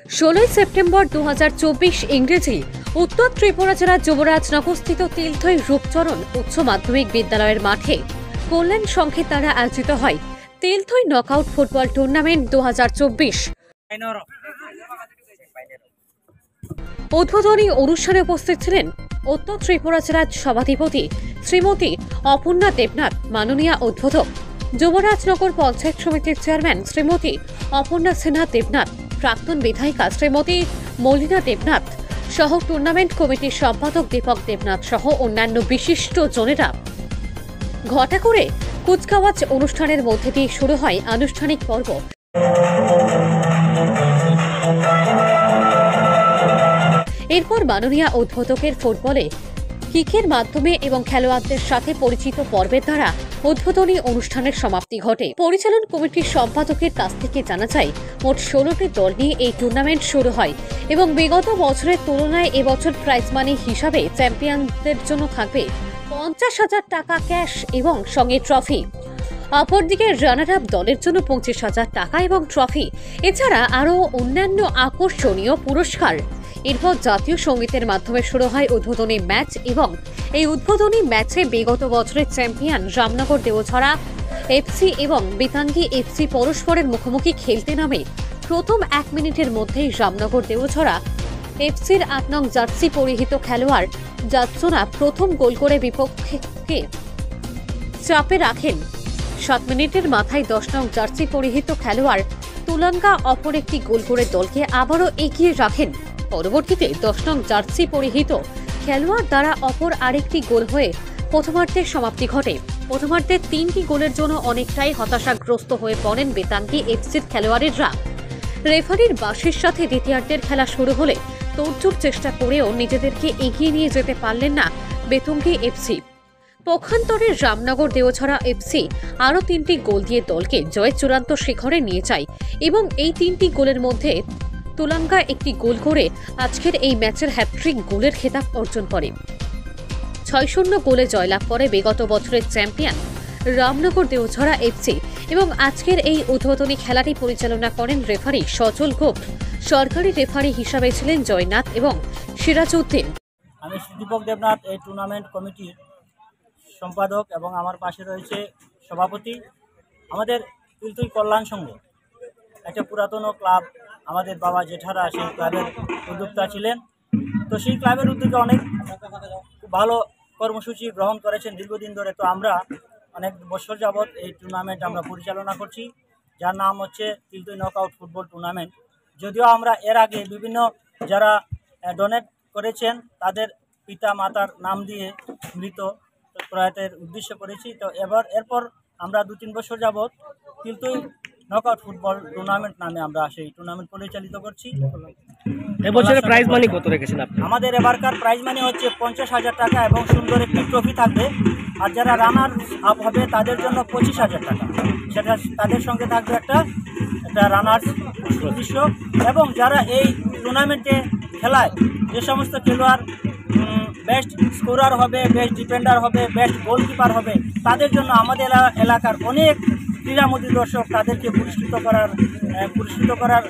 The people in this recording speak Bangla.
16 সেপ্টেম্বর 2024 ইংরেজি উত্তর ত্রিপুরা জেলার যুবরাজনগরস্থিত তিলথই রূপচরণ উচ্চ মাধ্যমিক বিদ্যালয়ের মাঠে কল্যাণ সংঘের দ্বারা আয়োজিত হয় তিলথই নকআউট ফুটবল টুর্নামেন্ট 2024। উদ্বোধনী অনুষ্ঠানে উপস্থিত ছিলেন উত্তর ত্রিপুরা জেলার সভাধিপতি শ্রীমতী অপর্ণা দেবনাথ, মাননীয় উদ্বোধক যুবরাজনগর পঞ্চায়েত সমিতির চেয়ারম্যান শ্রীমতী অপর্ণা সিনহা দেবনাথ, প্রাক্তন বিধায়িকা শ্রীমতী মলিনা দেবনাথ সহ টুর্নামেন্ট কমিটির সম্পাদক দীপক দেবনাথ সহ অন্যান্য বিশিষ্ট জনেরা। ঘটা করে কুচকাওয়াজ অনুষ্ঠানের মধ্যে দিয়ে শুরু হয় আনুষ্ঠানিক পর্ব। এরপর মাননীয় উদ্বোধকের ফুটবলে কিকের মাধ্যমে এবং খেলোয়াড়দের সাথে পরিচিত পর্বের দ্বারা উদ্বোধনী অনুষ্ঠানের সমাপ্তি ঘটে। পরিচালন কমিটির সম্পাদকের কাছ থেকে জানা যায়, মোট 16টি দল নিয়ে এই টুর্নামেন্ট শুরু হয় এবং বিগত বছরের তুলনায় এবছর প্রাইজ মানি হিসাবে চ্যাম্পিয়নদের জন্য থাকবে 50,000 টাকা ক্যাশ এবং সঙ্গে ট্রফি। অপরদিকে রানার আপ দলের জন্য 25,000 টাকা এবং ট্রফি, এছাড়া আরও অন্যান্য আকর্ষণীয় পুরস্কার। এরপর জাতীয় সঙ্গীতের মাধ্যমে শুরু হয় উদ্বোধনী ম্যাচ এবং এই উদ্বোধনী ম্যাচে বিগত বছরের চ্যাম্পিয়ন রামনগর দেওছড়া এফসি এবং বেতাঙ্গী এফসি পরস্পরের মুখোমুখি খেলতে নামে প্রথম 1 মিনিটের মধ্যেই রামনগর দেওছড়া এফসির 8 নং জার্সি পরিহিত খেলোয়াড় যাচ্চনা প্রথম গোল করে বিপক্ষকে চাপে রাখেন। 7 মিনিটের মাথায় 10 নং জার্সি পরিহিত খেলোয়াড় তুলঙ্গা অপর একটি গোল করে দলকে আবারও এগিয়ে রাখেন। পরবর্তীতে 10 নং জার্সি পরিহিত খেলোয়াড় দ্বারা অপর আরেকটি গোল হয়ে প্রথমার্ধের সমাপ্তি ঘটে। প্রথমার্ধের 3টি গোলের জন্য অনেকটাই হতাশাগ্রস্ত হয়ে পড়েন বেতাঙ্গী এফসির খেলোয়াড়েরা। রেফারির বাঁশির সাথে দ্বিতীয়ার্ধের খেলা শুরু হলে তোড়জোড় চেষ্টা করেও নিজেদেরকে এগিয়ে নিয়ে যেতে পারলেন না বেতাঙ্গী এফসি। পক্ষান্তরে রামনগর দেওছড়া এফসি আরও 3টি গোল দিয়ে দলকে জয়ের চূড়ান্ত শিখরে নিয়ে যায় এবং এই 3টি গোলের মধ্যে তুলঙ্গা একটি গোল করে আজকের এই ম্যাচের হ্যাট্রিক গোলের খেতাব অর্জন করে। 6-0 গোলে জয়লাভ করে বিগত বছরের চ্যাম্পিয়ন রামনগর দেওছড়া এফসি এবং আজকের এই উদ্বোধনী খেলাটি পরিচালনা করেন রেফারি সজল গোপ। সরকারি রেফারি হিসাবে ছিলেন জয়নাথ এবং সিরাজউদ্দিন। আমি দীপক দেবনাথ, এই টুর্নামেন্ট কমিটির সম্পাদক এবং আমার পাশে রয়েছে সভাপতি। আমাদের তিলথই কল্যাণ সংঘ একটা পুরাতন ক্লাব, আমাদের বাবা জেঠারা সেই ক্লাবের উদ্যোক্তা ছিলেন। তো সেই ক্লাবের উদ্যোগে অনেক ভালো কর্মসূচি গ্রহণ করেছেন দীর্ঘদিন ধরে। তো আমরা অনেক বছর যাবৎ এই টুর্নামেন্ট আমরা পরিচালনা করছি, যার নাম হচ্ছে তিলথই নকআউট ফুটবল টুর্নামেন্ট। যদিও আমরা এর আগে বিভিন্ন যারা ডোনেট করেছেন তাদের পিতা মাতার নাম দিয়ে মৃত প্রয়াতের উদ্দেশ্য করেছি। তো এরপর আমরা 2-3 বছর যাবৎ তিলথই নকআউট ফুটবল টুর্নামেন্ট নামে আমরা সেই টুর্নামেন্ট পরিচালিত করছি। এবছরের প্রাইজ মানি কত রেখেছেন আপনি? আমাদের এবারকার প্রাইজ মানি হচ্ছে 50,000 টাকা এবং সুন্দর একটি ট্রফি থাকবে। আর যারা রানার আপ হবে তাদের জন্য 25,000 টাকা, সেটা তাদের সঙ্গে থাকবে একটা রানার্স দৃশ্য। এবং যারা এই টুর্নামেন্টে খেলায় যে সমস্ত খেলোয়াড় বেস্ট স্কোরার হবে, বেস্ট ডিফেন্ডার হবে, বেস্ট গোলকিপার হবে, তাদের জন্য আমাদের এলাকার অনেক ক্রীড়ামোদী দর্শক তাদেরকে পুরস্কৃত করার